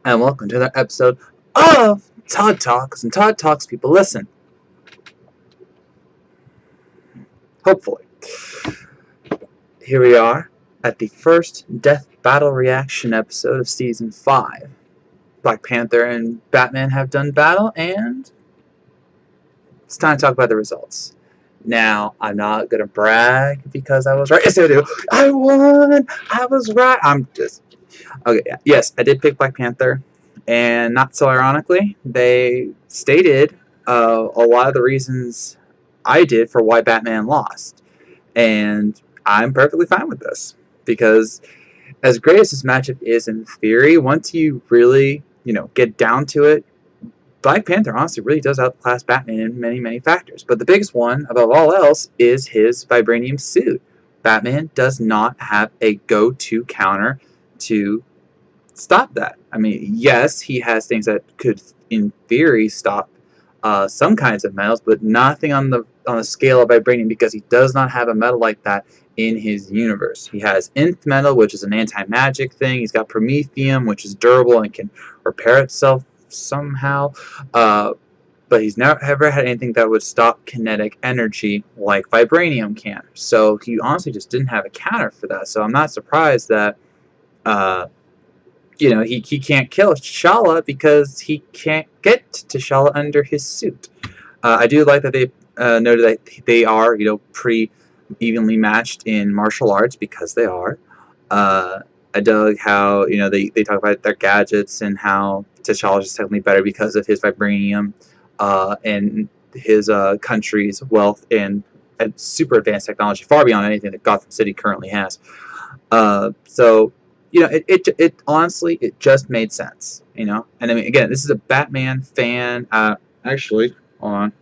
and welcome to another episode of Todd Talks, and Todd Talks people listen. Hopefully. Here we are at the first Death Battle reaction episode of Season 5. Black Panther and Batman have done battle, and it's time to talk about the results. Now, I'm not going to brag because I was right. Yes, I do. I won! I was right! Okay, yeah. Yes, I did pick Black Panther, and not so ironically, they stated a lot of the reasons I did for why Batman lost, and I'm perfectly fine with this because as great as this matchup is in theory, once you really get down to it, Black Panther honestly really does outclass Batman in many factors. But the biggest one above all else is his vibranium suit. Batman does not have a go-to counter to stop that. I mean, yes, he has things that could, in theory, stop some kinds of metals, but nothing on the scale of vibranium because he does not have a metal like that in his universe. He has nth metal, which is an anti-magic thing. He's got promethium, which is durable and can repair itself somehow. But he's never ever had anything that would stop kinetic energy like vibranium can. So he honestly just didn't have a counter for that. So I'm not surprised that he can't kill T'Challa because he can't get T'Challa under his suit. I do like that they noted that they are, pretty evenly matched in martial arts because they are. I dug how, they talk about their gadgets and how T'Challa is technically better because of his vibranium and his country's wealth and super advanced technology, far beyond anything that Gotham City currently has. So it honestly, it just made sense, And I mean, again, this is a Batman fan. Actually, hold on.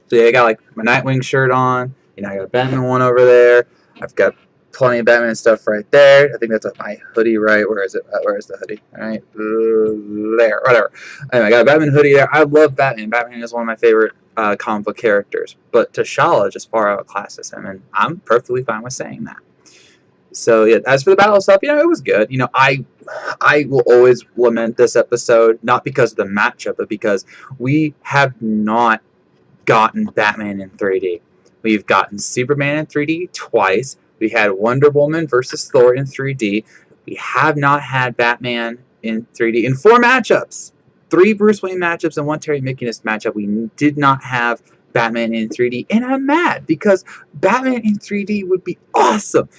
So yeah, I got like my Nightwing shirt on. I got a Batman one over there. I've got plenty of Batman stuff right there. I think that's my hoodie, right? Where is it? Where is the hoodie? All right, there, whatever. Anyway, I got a Batman hoodie there. I love Batman. Batman is one of my favorite comic book characters, but T'Challa just far outclasses him, and I'm perfectly fine with saying that. So yeah, as for the battle stuff, it was good. I will always lament this episode, not because of the matchup, but because we have not gotten Batman in 3D. We've gotten Superman in 3D twice. We had Wonder Woman versus Thor in 3D. We have not had Batman in 3D in 4 matchups. 3 Bruce Wayne matchups and 1 Terry McGinnis matchup. We did not have Batman in 3D, and I'm mad because Batman in 3D would be awesome.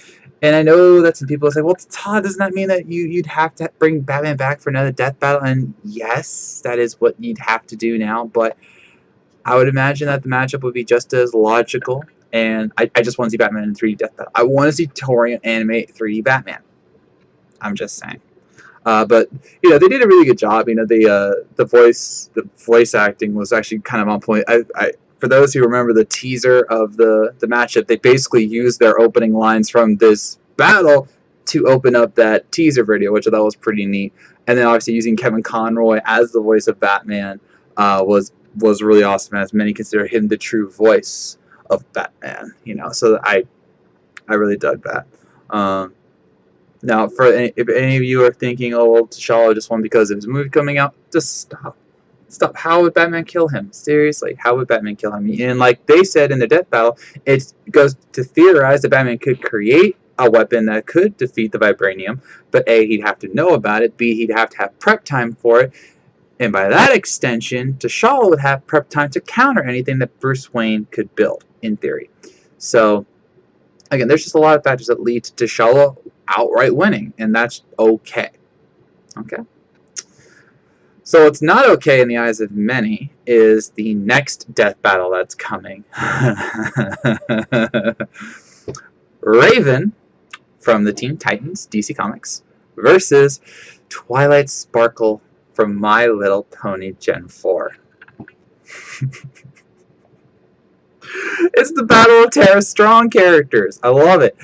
And I know that some people say, well, Todd, doesn't that mean that you'd have to bring Batman back for another death battle? And yes, that is what you'd have to do now. But I would imagine that the matchup would be just as logical. And I just want to see Batman in 3D death battle. I want to see Torian animate 3D Batman. I'm just saying. But they did a really good job. The voice acting was actually kind of on point. For those who remember the teaser of the matchup, they basically used their opening lines from this battle to open up that teaser video, which I thought was pretty neat. And then obviously using Kevin Conroy as the voice of Batman was really awesome, as many consider him the true voice of Batman. So I really dug that. Now, if any of you are thinking, oh, well, T'Challa just won because of his movie coming out, just stop. Stop. How would Batman kill him? Seriously, how would Batman kill him? And like they said in the death battle, it goes to theorize that Batman could create a weapon that could defeat the vibranium, but A, he'd have to know about it, B, he'd have to have prep time for it, and by that extension, T'Challa would have prep time to counter anything that Bruce Wayne could build, in theory. So, again, there's just a lot of factors that lead to T'Challa outright winning, and that's okay. Okay? So what's not okay in the eyes of many is the next death battle that's coming. Raven from the Teen Titans, DC Comics, versus Twilight Sparkle from My Little Pony Gen 4. It's the battle of Tara Strong characters. I love it.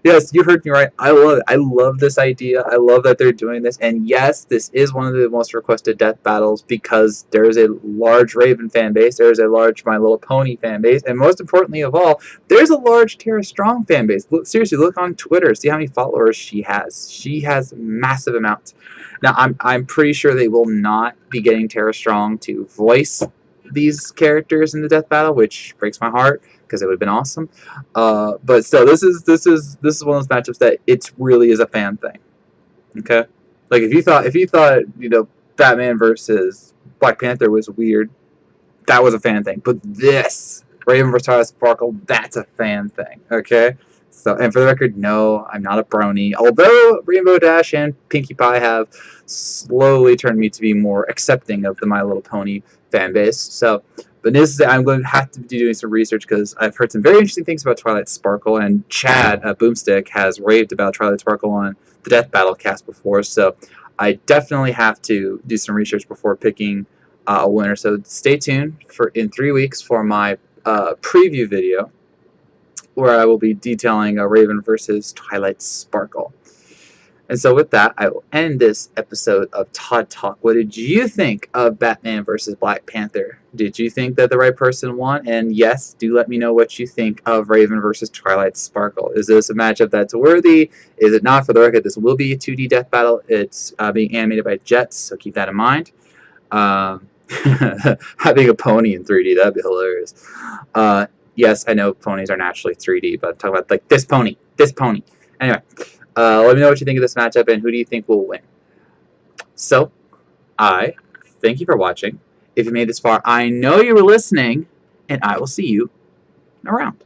Yes, you heard me right. I love it. I love this idea. I love that they're doing this. And yes, this is one of the most requested death battles because there is a large Raven fan base. There is a large My Little Pony fan base. And most importantly of all, there's a large Tara Strong fan base. Look, seriously, look on Twitter. See how many followers she has. She has massive amounts. Now, I'm pretty sure they will not be getting Tara Strong to voice these characters in the death battle, which breaks my heart because it would have been awesome. But still, this is one of those matchups that it really is a fan thing. Okay, like if you thought Batman versus Black Panther was weird, that was a fan thing. But this Raven versus Twilight Sparkle, that's a fan thing. Okay. So, and for the record, no, I'm not a brony. Although Rainbow Dash and Pinkie Pie have slowly turned me to be more accepting of the My Little Pony fan base. So, but this is, I'm going to have to be doing some research because I've heard some very interesting things about Twilight Sparkle, and Chad at Boomstick has raved about Twilight Sparkle on the Death Battle cast before. So, I definitely have to do some research before picking a winner. So stay tuned for in 3 weeks for my preview video where I will be detailing a Raven versus Twilight Sparkle. And so with that, I will end this episode of Todd Talk. What did you think of Batman versus Black Panther? Did you think that the right person won? And yes, do let me know what you think of Raven versus Twilight Sparkle. Is this a matchup that's worthy? Is it not? For the record, this will be a 2D death battle. It's being animated by Jets, so keep that in mind. Having a pony in 3D, that'd be hilarious. Yes, I know ponies are naturally 3D, but I'm talking about like this pony. Anyway, let me know what you think of this matchup and who do you think will win. So, I thank you for watching. If you made this far, I know you were listening, and I will see you around.